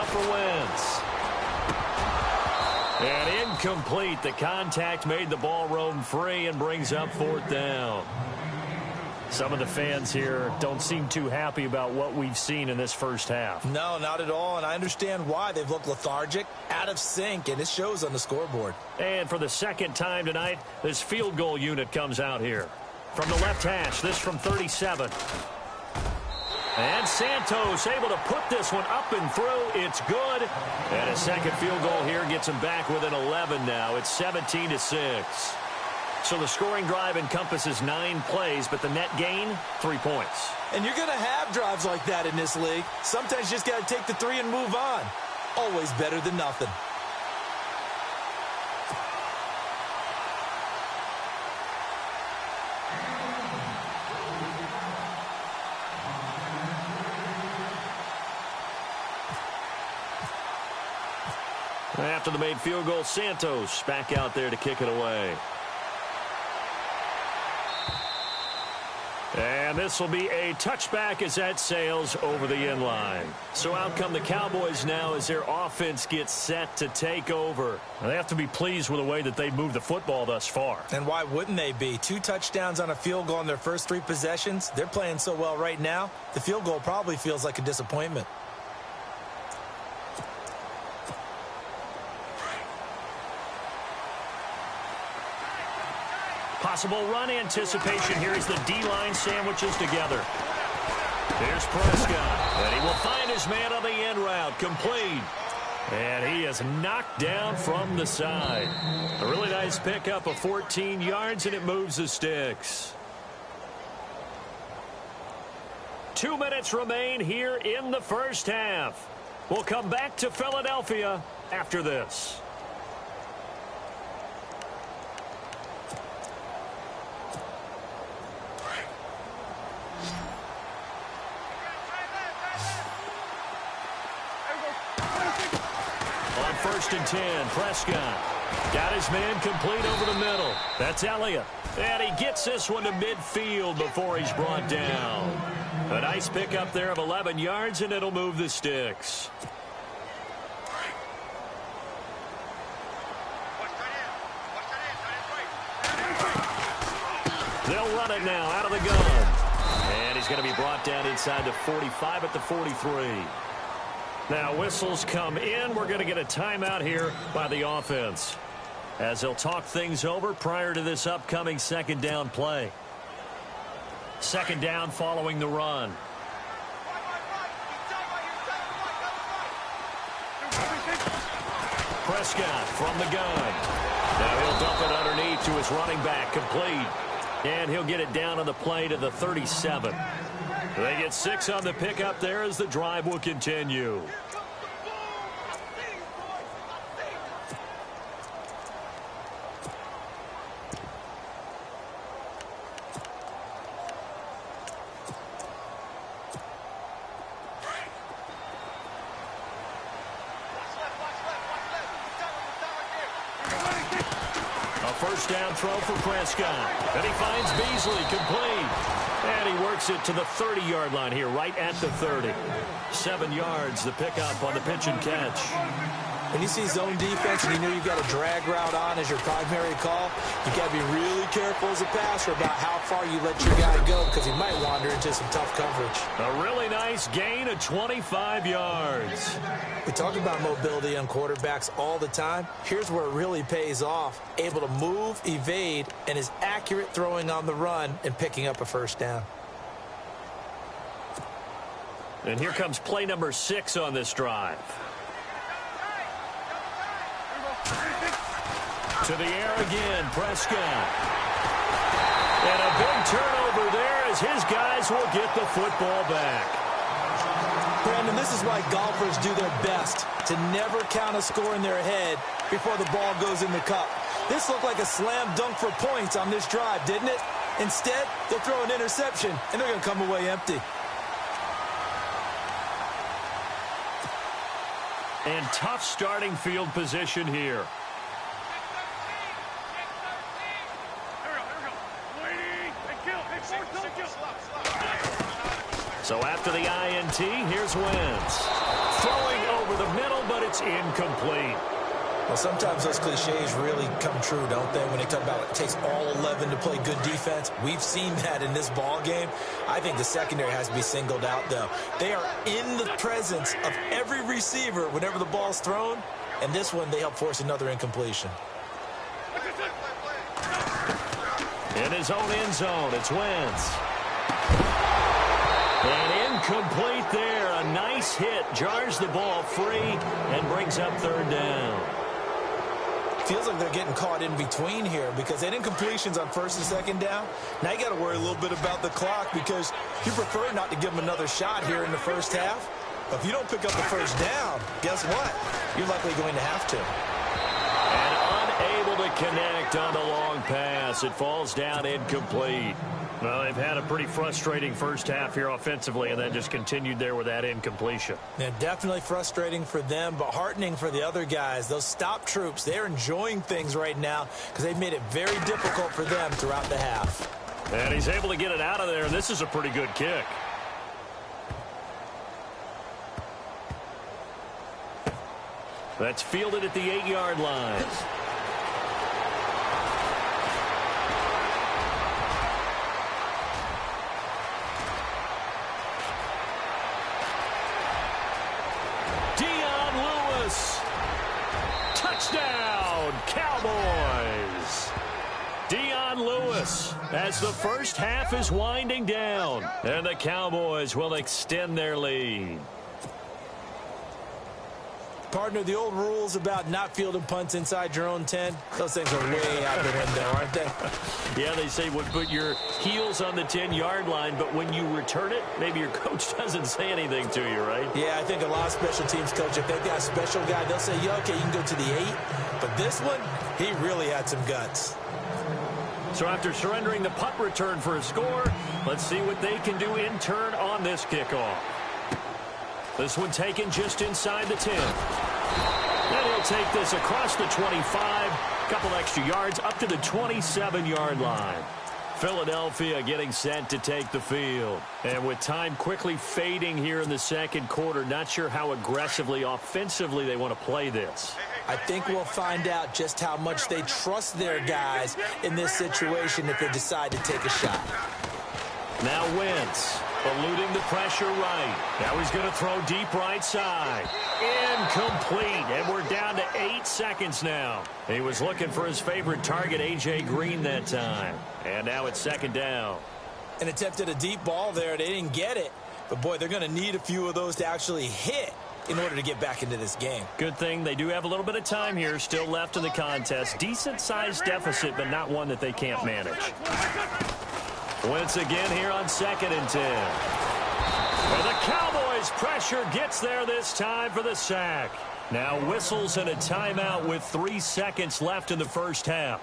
for Wentz. And incomplete. The contact made the ball roam free and brings up 4th down. Some of the fans here don't seem too happy about what we've seen in this first half. No, not at all, and I understand why. They've looked lethargic, out of sync, and it shows on the scoreboard. And for the second time tonight, this field goal unit comes out here. From the left hash, this from 37. And Santos able to put this one up and through. It's good. And a second field goal here gets him back within 11 now. It's 17-6. So the scoring drive encompasses 9 plays, but the net gain, 3 points. And you're going to have drives like that in this league. Sometimes you just got to take the 3 and move on. Always better than nothing. After the made field goal, Santos back out there to kick it away. And this will be a touchback as that sails over the end line. So out come the Cowboys now as their offense gets set to take over. Now they have to be pleased with the way that they moved the football thus far. And why wouldn't they be? 2 touchdowns on a field goal in their first 3 possessions. They're playing so well right now, the field goal probably feels like a disappointment. Possible run anticipation here as the D-line sandwiches together. Here's Prescott, and he will find his man on the end route, complete. And he is knocked down from the side. A really nice pickup of 14 yards, and it moves the sticks. 2 minutes remain here in the first half. We'll come back to Philadelphia after this. First and 10, Prescott got his man complete over the middle. That's Elliott. And he gets this one to midfield before he's brought down. A nice pickup there of 11 yards, and it'll move the sticks. They'll run it now out of the gun. And he's going to be brought down inside the 45 at the 43. Now, whistles come in. We're going to get a timeout here by the offense as they'll talk things over prior to this upcoming second down play. Second down following the run. Prescott from the gun. Now he'll dump it underneath to his running back, complete. And he'll get it down on the play to the 37. They get 6 on the pickup there as the drive will continue. A first down throw for Prescott. And he finds Beasley, complete. And he works it to the 30-yard line here, right at the 30. 7 yards, the pickup on the pitch and catch. When you see zone defense and you know you've got a drag route on as your primary call, you got to be really careful as a passer about how far you let your guy go because he might wander into some tough coverage. A really nice gain of 25 yards. We talk about mobility on quarterbacks all the time. Here's where it really pays off. Able to move, evade, and is accurate throwing on the run and picking up a first down. And here comes play number 6 on this drive. To the air again, Prescott. And a big turnover there as his guys will get the football back. Brandon, this is why golfers do their best to never count a score in their head before the ball goes in the cup. This looked like a slam dunk for points on this drive, didn't it? Instead, they'll throw an interception, and they're going to come away empty. And tough starting field position here. So after the INT, here's Wentz. Throwing over the middle. It's incomplete. Well, sometimes those cliches really come true, don't they, when they talk about it takes all 11 to play good defense. We've seen that in this ball game. I think the secondary has to be singled out, though. They are in the presence of every receiver whenever the ball's thrown, and this one they help force another incompletion. In his own end zone, it's Wentz. And incomplete there. A nice hit. Jars the ball free and brings up third down. Feels like they're getting caught in between here because they didn't completions on first and second down. Now you got to worry a little bit about the clock because you prefer not to give them another shot here in the first half. But if you don't pick up the first down, guess what? You're likely going to have to. And unable to connect on the long pass. It falls down incomplete. Well, they've had a pretty frustrating first half here offensively, and then just continued there with that incompletion. Yeah, definitely frustrating for them, but heartening for the other guys. Those stop troops, they're enjoying things right now because they've made it very difficult for them throughout the half. And he's able to get it out of there, and this is a pretty good kick. That's fielded at the 8-yard line. Touchdown, Cowboys. Dion Lewis as the first half is winding down, and the Cowboys will extend their lead. Partner, the old rules about not fielding punts inside your own 10, those things are way out the window, aren't they? Yeah, they say put your heels on the 10-yard line, but when you return it, maybe your coach doesn't say anything to you, right? Yeah, I think a lot of special teams coach, if they've got a special guy, they'll say, yeah, okay, you can go to the 8. But this one, he really had some guts. So after surrendering the punt return for a score, let's see what they can do in turn on this kickoff. This one taken just inside the 10. Then he'll take this across the 25. Couple extra yards up to the 27-yard line. Philadelphia getting set to take the field. And with time quickly fading here in the second quarter, not sure how aggressively, offensively they want to play this. I think we'll find out just how much they trust their guys in this situation if they decide to take a shot. Now Wentz. Eluding the pressure right. Now he's going to throw deep right side. Incomplete. And we're down to 8 seconds now. He was looking for his favorite target, A.J. Green, that time. And now it's second down. An attempt at a deep ball there. They didn't get it. But, boy, they're going to need a few of those to actually hit in order to get back into this game. Good thing they do have a little bit of time here still left in the contest. Decent-sized deficit, but not one that they can't manage. Wentz again here on 2nd and 10. And the Cowboys pressure gets there this time for the sack. Now whistles and a timeout with 3 seconds left in the first half.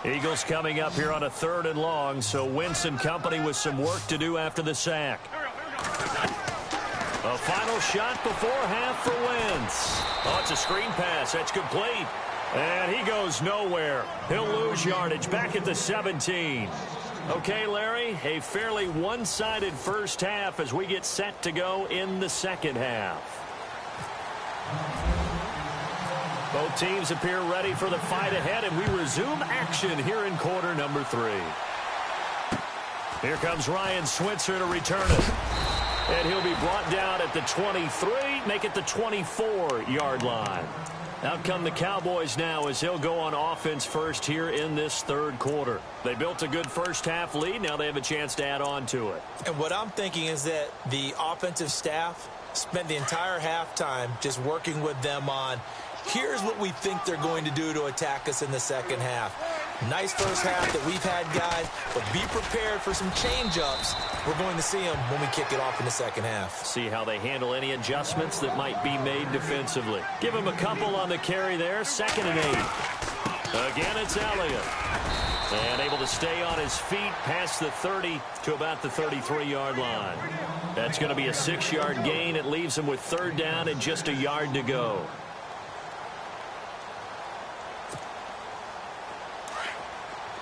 Eagles coming up here on a 3rd and long, so Wentz and company with some work to do after the sack. A final shot before half for Wentz. Oh, it's a screen pass. That's complete. And he goes nowhere. He'll lose yardage back at the 17. Okay, Larry, a fairly one-sided first half as we get set to go in the second half. Both teams appear ready for the fight ahead, and we resume action here in quarter number 3. Here comes Ryan Switzer to return it. And he'll be brought down at the 23, make it the 24-yard line. Out come the Cowboys now as he'll go on offense first here in this 3rd quarter. They built a good first half lead. Now they have a chance to add on to it. And what I'm thinking is that the offensive staff spent the entire halftime just working with them on, here's what we think they're going to do to attack us in the second half. Nice first half that we've had, guys, but be prepared for some change-ups. We're going to see them when we kick it off in the second half. See how they handle any adjustments that might be made defensively. Give them a couple on the carry there. 2nd and 8. Again, it's Elliott. And able to stay on his feet past the 30 to about the 33-yard line. That's going to be a 6-yard gain. It leaves him with 3rd down and just a yard to go.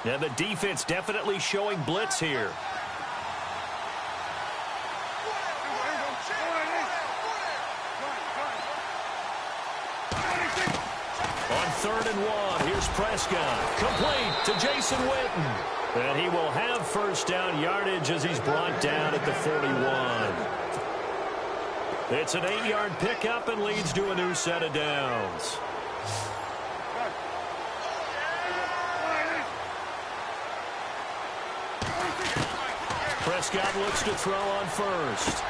Now the defense definitely showing blitz here. On 3rd and 1, here's Prescott. Complete to Jason Witten. And he will have first down yardage as he's brought down at the 41. It's an 8-yard pickup and leads to a new set of downs. Prescott looks to throw on first.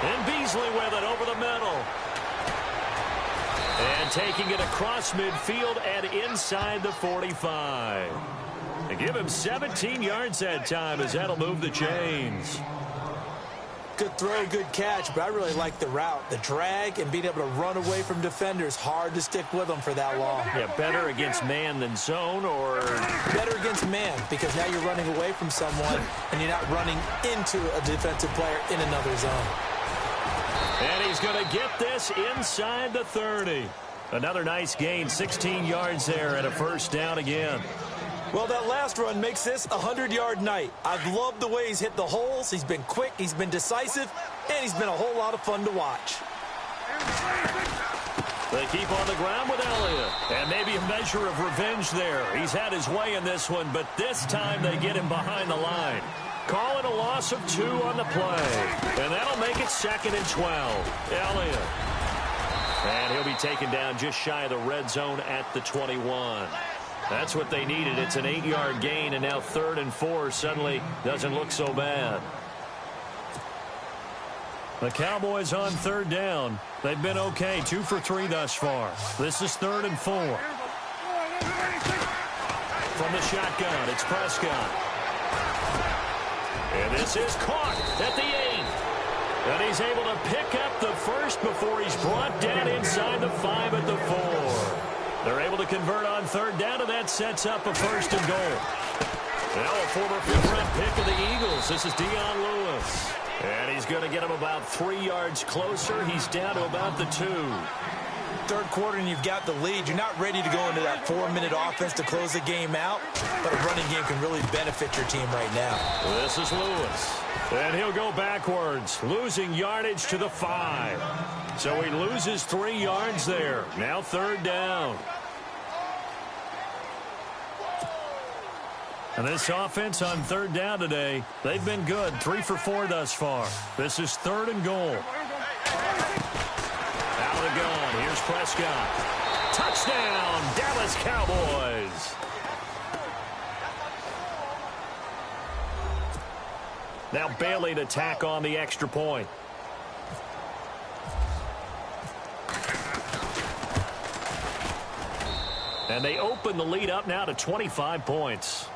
And Beasley with it over the middle. And taking it across midfield and inside the 45. And give him 17 yards that time as that'll move the chains. Good throw, good catch, but I really like the route. The drag and being able to run away from defenders, hard to stick with them for that long. Yeah, better against man than zone, or? Better against man, because now you're running away from someone and you're not running into a defensive player in another zone. And he's going to get this inside the 30. Another nice gain, 16 yards there and a first down again. Well, that last run makes this a 100-yard night. I've loved the way he's hit the holes. He's been quick, he's been decisive, and he's been a whole lot of fun to watch. They keep on the ground with Elliott. And maybe a measure of revenge there. He's had his way in this one, but this time they get him behind the line. Call it a loss of 2 on the play. And that'll make it 2nd and 12. Elliott. And he'll be taken down just shy of the red zone at the 21. That's what they needed. It's an 8-yard gain, and now 3rd and 4 suddenly doesn't look so bad. The Cowboys on 3rd down. They've been okay, 2 for 3 thus far. This is 3rd and 4. From the shotgun, it's Prescott. And this is caught at the 8. And he's able to pick up the first before he's brought down inside the 5 at the 4. They're able to convert on 3rd down, and that sets up a 1st and goal. Now a former 5th-round pick of the Eagles. This is Dion Lewis. And he's going to get him about 3 yards closer. He's down to about the 2. 3rd quarter, and you've got the lead. You're not ready to go into that 4-minute offense to close the game out, but a running game can really benefit your team right now. This is Lewis. And he'll go backwards, losing yardage to the 5. So he loses 3 yards there. Now 3rd down. And this offense on 3rd down today, they've been good. 3 for 4 thus far. This is 3rd and goal. Out of the gun. Here's Prescott. Touchdown, Dallas Cowboys. Now Bailey to tack on the extra point. And they open the lead up now to 25 points.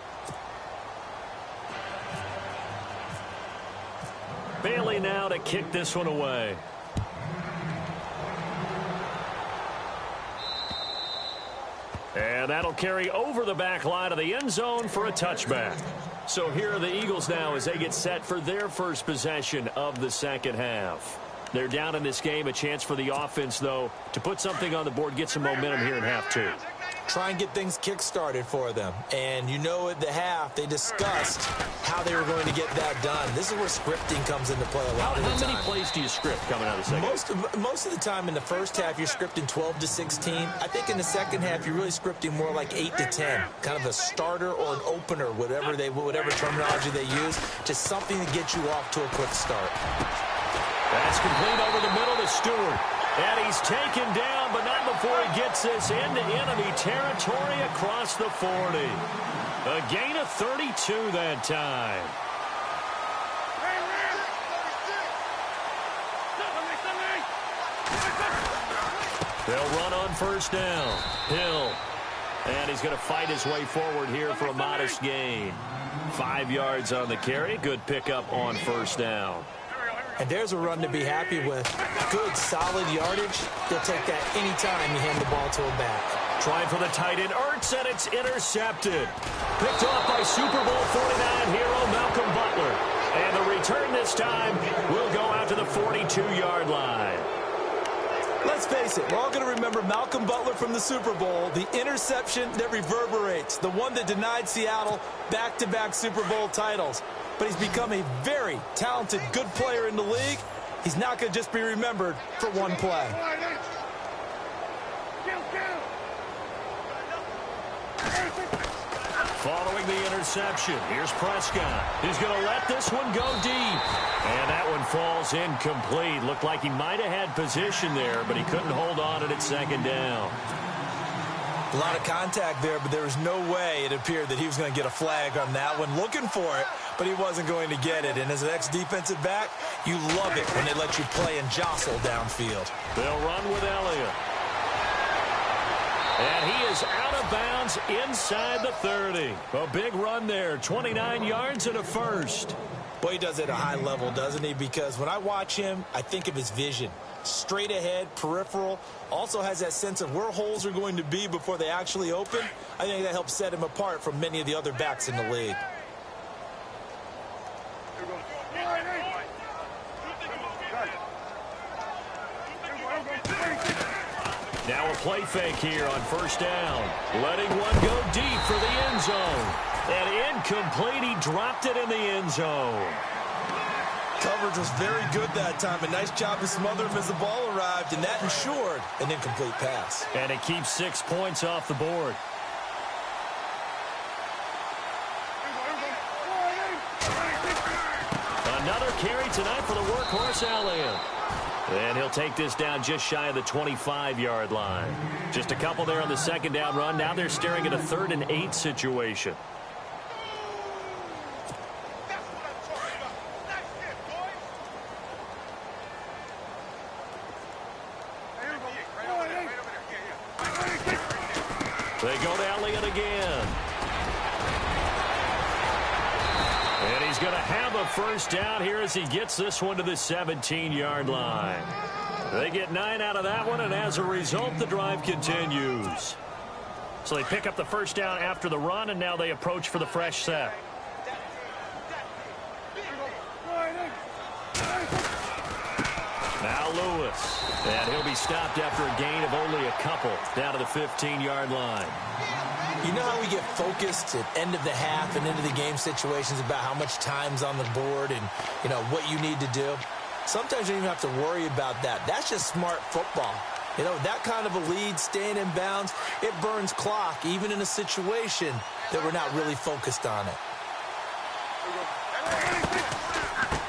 Bailey now to kick this one away. And that'll carry over the back line of the end zone for a touchback. So here are the Eagles now as they get set for their first possession of the second half. They're down in this game. A chance for the offense, though, to put something on the board, get some momentum here in half 2. Try and get things kick-started for them. And you know at the half, they discussed how they were going to get that done. This is where scripting comes into play a lot of the time. How many plays do you script coming out of the second half? Most of the time in the first half, you're scripting 12 to 16. I think in the second half, you're really scripting more like 8 to 10. Kind of a starter or an opener, whatever terminology they use. Just something to get you off to a quick start. That's complete over the middle to Stewart. And he's taken down, but not before he gets this into enemy territory across the 40. A gain of 32 that time. They'll run on first down. Hill. And he's going to fight his way forward here for a modest gain. 5 yards on the carry. Good pickup on first down. And there's a run to be happy with. Good, solid yardage. They'll take that anytime you hand the ball to a back. Trying for the tight end, Ertz, and it's intercepted. Picked off by Super Bowl 49 hero Malcolm Butler. And the return this time will go out to the 42-yard line. Let's face it, we're all going to remember Malcolm Butler from the Super Bowl, the interception that reverberates, the one that denied Seattle back-to-back Super Bowl titles. But he's become a very talented, good player in the league. He's not going to just be remembered for one play. Following the interception, here's Prescott. He's going to let this one go deep. And that one falls incomplete. Looked like he might have had position there, but he couldn't hold on at second down. A lot of contact there, but there was no way it appeared that he was going to get a flag on that one. Looking for it, but he wasn't going to get it. And as an ex-defensive back, you love it when they let you play and jostle downfield. They'll run with Elliott. And he is out of bounds inside the 30. A big run there, 29 yards and a first. Well, he does it at a high level, doesn't he? Because when I watch him, I think of his vision. Straight ahead, peripheral, also has that sense of where holes are going to be before they actually open. I think that helps set him apart from many of the other backs in the league. Now a play fake here on first down. Letting one go deep for the end zone. And incomplete, he dropped it in the end zone. Coverage was very good that time. A nice job to smother him as the ball arrived, and that ensured an incomplete pass. And it keeps 6 points off the board. Another carry tonight for the workhorse Elliott. And he'll take this down just shy of the 25-yard line. Just a couple there on the second down run. Now they're staring at a 3rd and 8 situation. They go to Elliott again. And he's going to have a first down here as he gets this one to the 17-yard line. They get 9 out of that one, and as a result, the drive continues. So they pick up the first down after the run, and now they approach for the fresh set. Now Lewis. And he'll be stopped after a gain of only a couple down to the 15-yard line. You know how we get focused at end of the half and into the game situations about how much time's on the board and, you know, what you need to do? Sometimes you don't even have to worry about that. That's just smart football. You know, that kind of a lead, staying in bounds, it burns clock, even in a situation that we're not really focused on it.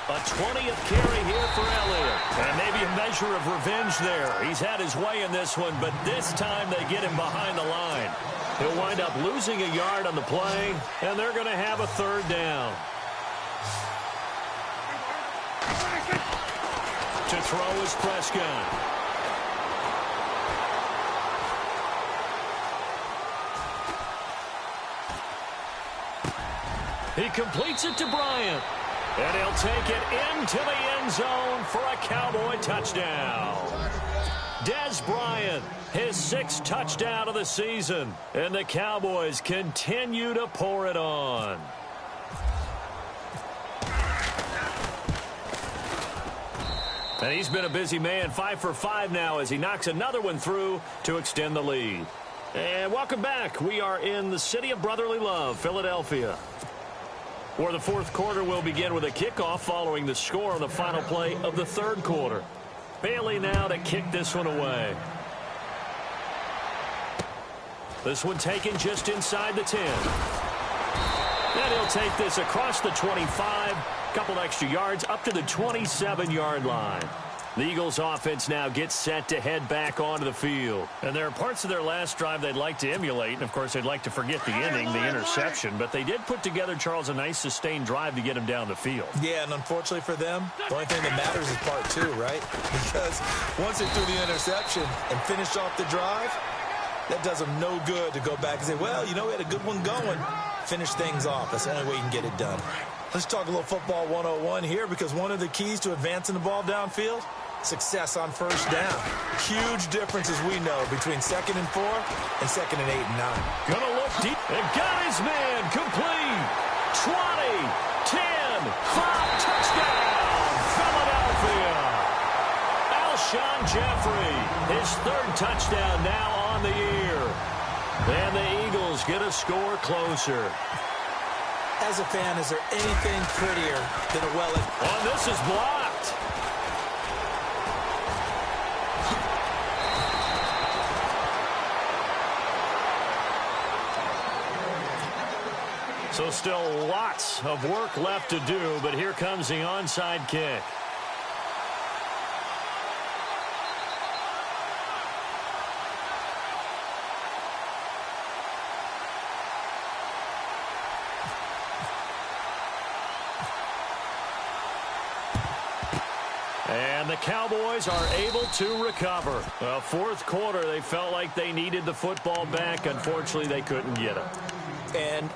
A 20th carry here for Elliott. And maybe a measure of revenge there. He's had his way in this one, but this time they get him behind the line. He'll wind up losing a yard on the play, and they're going to have a 3rd down. To throw is Prescott. He completes it to Bryant. And he'll take it into the end zone for a Cowboy touchdown. Dez Bryant, his 6th touchdown of the season. And the Cowboys continue to pour it on. And he's been a busy man, 5 for 5 now as he knocks another one through to extend the lead. And welcome back. We are in the city of brotherly love, Philadelphia, where the 4th quarter will begin with a kickoff following the score on the final play of the 3rd quarter. Bailey now to kick this one away. This one taken just inside the 10. And he'll take this across the 25, couple extra yards up to the 27-yard line. The Eagles offense now gets set to head back onto the field. And there are parts of their last drive they'd like to emulate. And, of course, they'd like to forget the ending, the interception. But they did put together, Charles, a nice sustained drive to get him down the field. Yeah, and unfortunately for them, the only thing that matters is part 2, right? Because once they threw the interception and finished off the drive, that does them no good to go back and say, well, you know, we had a good one going. Finish things off. That's the only way you can get it done. Let's talk a little football 101 here, because one of the keys to advancing the ball downfield, success on first down. Huge difference, as we know, between 2nd and 4 and 2nd and 8 and 9. Gonna look deep. And got his man complete. 20, 10, 5, touchdown, Philadelphia. Alshon Jeffrey, his 3rd touchdown now on the year. And the Eagles get a score closer. As a fan, is there anything prettier than a Oh, this is blocked. So still lots of work left to do, but here comes the onside kick. And the Cowboys are able to recover. Fourth quarter, they felt like they needed the football back. Unfortunately, they couldn't get it. And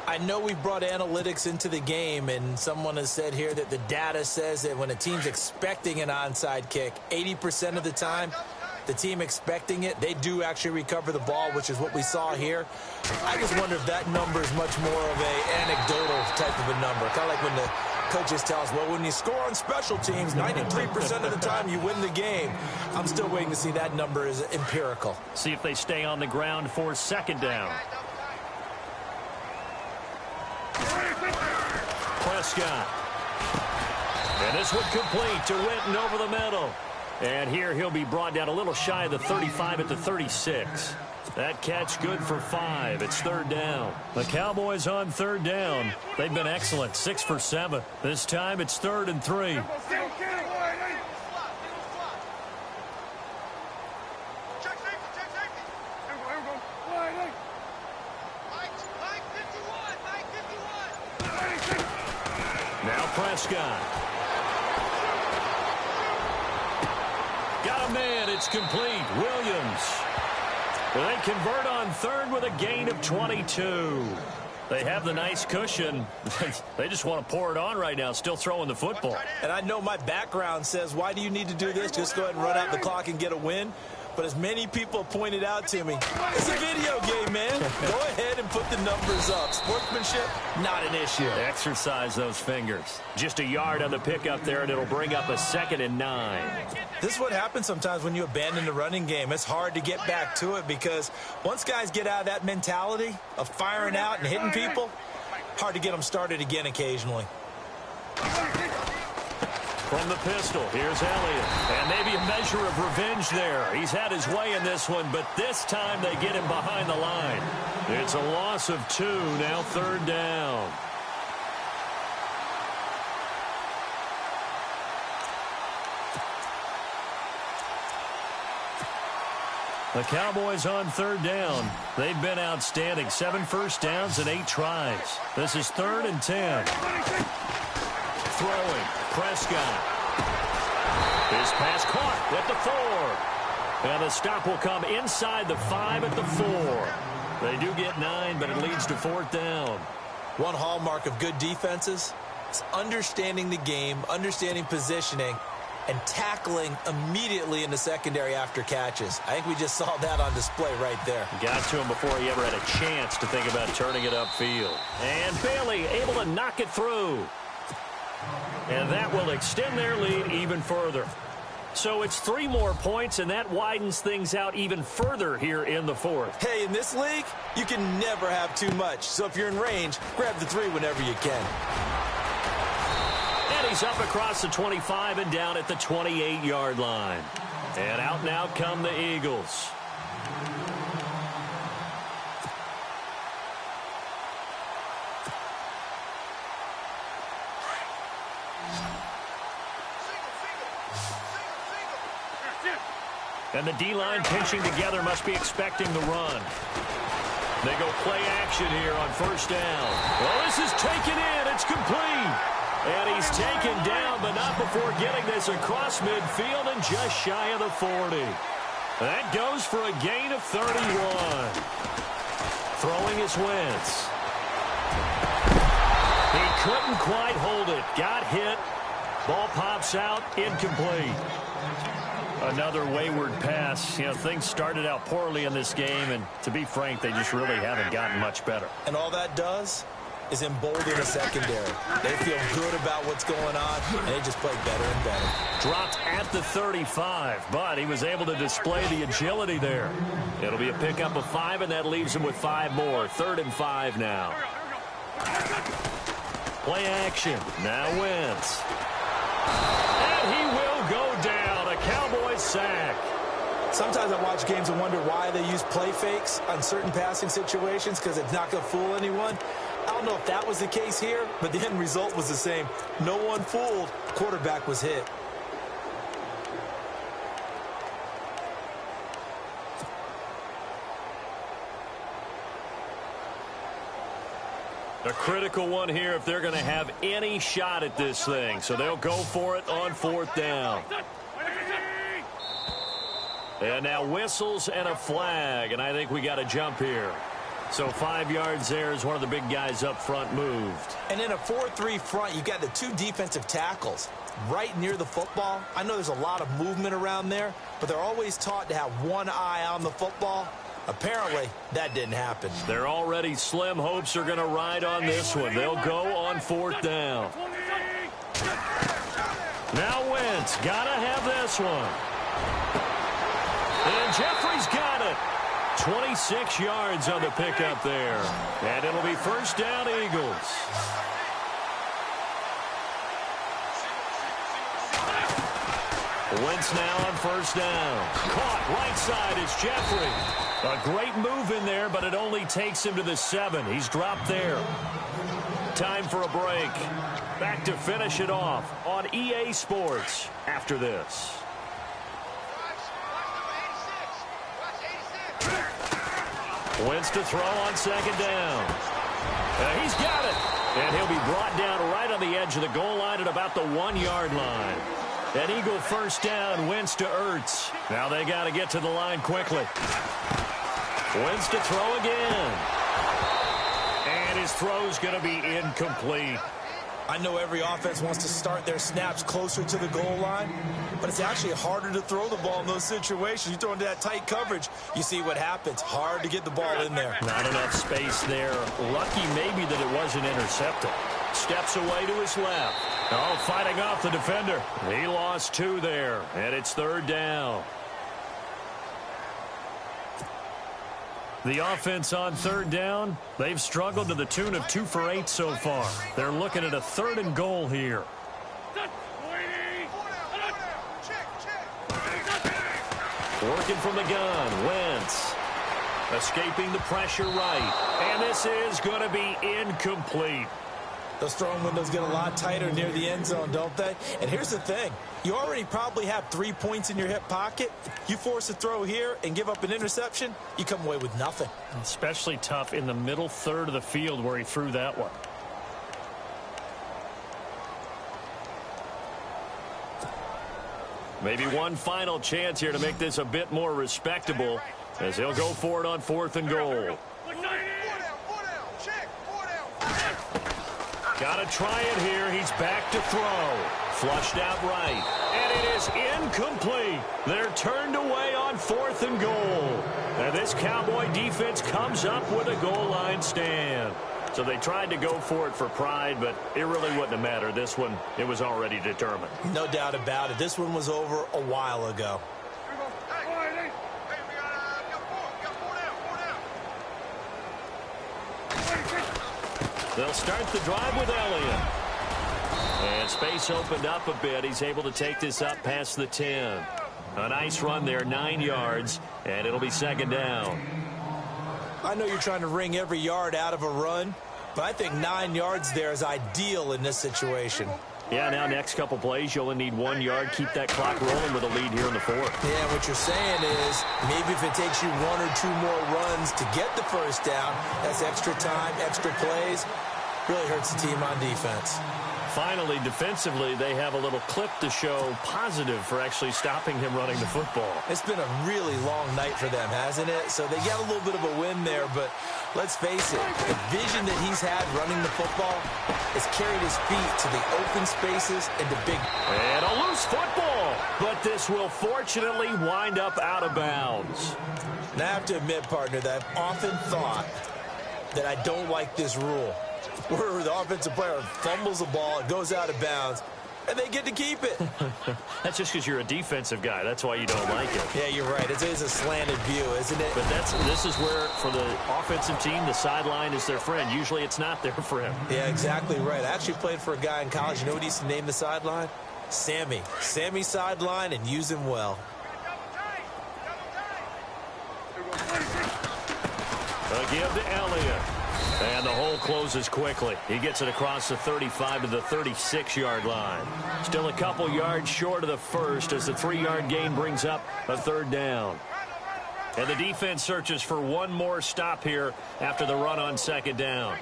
I know we've brought analytics into the game, and someone has said here that the data says that when a team's expecting an onside kick, 80% of the time, the team expecting it, they do actually recover the ball, which is what we saw here. I just wonder if that number is much more of an anecdotal type of a number. Kind of like when the coaches tell us, well, when you score on special teams, 93% of the time you win the game. I'm still waiting to see that number is empirical. See if they stay on the ground for second down. Prescott. And this one complete to Winton over the middle. And here he'll be brought down a little shy of the 35 at the 36. That catch good for 5. It's third down. The Cowboys on third down. They've been excellent, 6 for 7. This time it's 3rd and 3. Now Prescott. Got a man. It's complete. Williams. They convert on third with a gain of 22. They have the nice cushion. They just want to pour it on right now, still throwing the football. And I know my background says, why do you need to do this? Just go ahead and run out the clock and get a win. But as many people pointed out to me, it's a video game, man. Go ahead and put the numbers up. Sportsmanship, not an issue. Exercise those fingers. Just a yard on the pickup there, and it'll bring up a 2nd and 9. This is what happens sometimes when you abandon the running game. It's hard to get back to it because once guys get out of that mentality of firing out and hitting people, hard to get them started again occasionally. From the pistol, here's Elliott. And maybe a measure of revenge there. He's had his way in this one, but this time they get him behind the line. It's a loss of 2, now third down. The Cowboys on third down. They've been outstanding. 7 first downs and 8 tries. This is 3rd and 10. Throwing. Prescott. His pass caught at the 4. And the stop will come inside the 5 at the 4. They do get 9, but it leads to 4th down. One hallmark of good defenses is understanding the game, understanding positioning, and tackling immediately in the secondary after catches. I think we just saw that on display right there. Got to him before he ever had a chance to think about turning it upfield. And Bailey able to knock it through. And that will extend their lead even further. So it's 3 more points, and that widens things out even further here in the 4th. Hey, in this league, you can never have too much. So if you're in range, grab the 3 whenever you can. And he's up across the 25 and down at the 28-yard line. And out now come the Eagles. And the D-line pinching together must be expecting the run. They go play action here on first down. Well, this is taken in. It's complete. And he's taken down, but not before getting this across midfield and just shy of the 40. That goes for a gain of 31. Throwing is Wentz. He couldn't quite hold it. Got hit. Ball pops out. Incomplete. Another wayward pass. You know, things started out poorly in this game, and to be frank, they just really haven't gotten much better. And all that does is embolden the secondary. They feel good about what's going on, and they just play better and better. Dropped at the 35, but he was able to display the agility there. It'll be a pickup of 5, and that leaves him with 5 more. 3rd and 5 now. Play action. Now Wentz. And he will go down. A Cowboys sack. Sometimes I watch games and wonder why they use play fakes on certain passing situations, because it's not going to fool anyone. I don't know if that was the case here, but the end result was the same. No one fooled. Quarterback was hit. A critical one here if they're going to have any shot at this thing. So they'll go for it on 4th down. And now whistles and a flag, and I think we got a jump here. So 5 yards there as one of the big guys up front moved. And in a 4-3 front, you got the 2 defensive tackles right near the football. I know there's a lot of movement around there, but they're always taught to have one eye on the football. Apparently, that didn't happen. They're already slim hopes are going to ride on this one. They'll go on 4th down. Now Wentz, got to have this one. And Jeffrey's got it. 26 yards on the pickup there. And it'll be 1st down, Eagles. Wentz now on 1st down. Caught right side is Jeffrey. A great move in there, but it only takes him to the 7. He's dropped there. Time for a break. Back to finish it off on EA Sports after this. Wentz to throw on 2nd down. He's got it. And he'll be brought down right on the edge of the goal line at about the 1-yard line. An Eagle 1st down, Wentz to Ertz. Now they got to get to the line quickly. Wentz to throw again. And his throw's going to be incomplete. I know every offense wants to start their snaps closer to the goal line, but it's actually harder to throw the ball in those situations. You throw into that tight coverage, you see what happens. Hard to get the ball in there. Not enough space there. Lucky maybe that it wasn't intercepted. Steps away to his left. Oh, fighting off the defender. He lost 2 there, and it's 3rd down. The offense on 3rd down, they've struggled to the tune of 2 for 8 so far. They're looking at a 3rd and goal here. Working from the gun, Wentz. Escaping the pressure right. And this is going to be incomplete. Those throwing windows get a lot tighter near the end zone, don't they? And here's the thing. You already probably have 3 points in your hip pocket. You force a throw here and give up an interception, you come away with nothing. Especially tough in the middle 3rd of the field where he threw that one. Maybe one final chance here to make this a bit more respectable as he'll go for it on 4th and goal. Got to try it here. He's back to throw. Flushed out right. And it is incomplete. They're turned away on 4th and goal. And this Cowboy defense comes up with a goal line stand. So they tried to go for it for pride, but it really wouldn't have mattered. This one, it was already determined. No doubt about it. This one was over a while ago. They'll start the drive with Elliott. And space opened up a bit. He's able to take this up past the 10. A nice run there, 9 yards, and it'll be 2nd down. I know you're trying to wring every yard out of a run, but I think 9 yards there is ideal in this situation. Yeah, now next couple plays, you only need 1 yard. Keep that clock rolling with a lead here in the 4th. Yeah, what you're saying is maybe if it takes you 1 or 2 more runs to get the 1st down, that's extra time, extra plays. Really hurts the team on defense. Finally, defensively, they have a little clip to show positive for actually stopping him running the football. It's been a really long night for them, hasn't it? So they got a little bit of a win there, but let's face it, the vision that he's had running the football has carried his feet to the open spaces and the big... And a loose football, but this will fortunately wind up out of bounds. And I have to admit, partner, that I've often thought that I don't like this rule, where the offensive player fumbles the ball, it goes out of bounds, and they get to keep it. That's just because you're a defensive guy. That's why you don't like it. Yeah, you're right. It is a slanted view, isn't it? But this is where, for the offensive team, the sideline is their friend. Usually it's not their friend. Yeah, exactly right. I actually played for a guy in college. You know what he used to name the sideline? Sammy. Sammy sideline, and use him well. A give to Elliott. And the hole closes quickly. He gets it across the 35 to the 36-yard line. Still a couple yards short of the first as the 3-yard gain brings up a third down. And the defense searches for one more stop here after the run on second down.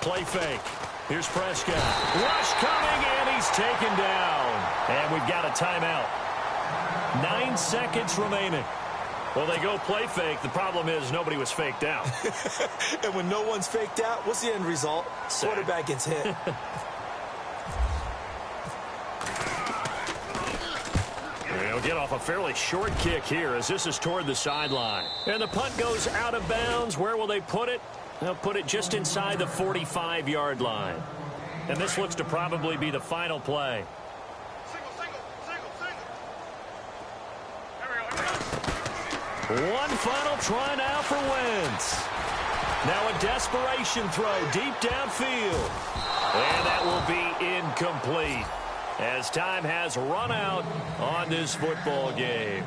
Play fake. Here's Prescott. Rush coming, and he's taken down. And we've got a timeout. 9 seconds remaining. Well, they go play fake. The problem is nobody was faked out. And when no one's faked out, what's the end result? Quarterback gets hit. They'll get off a fairly short kick here as this is toward the sideline. And the punt goes out of bounds. Where will they put it? They'll put it just inside the 45-yard line. And this looks to probably be the final play. One final try now for Wentz. Now a desperation throw deep downfield. And that will be incomplete as time has run out on this football game.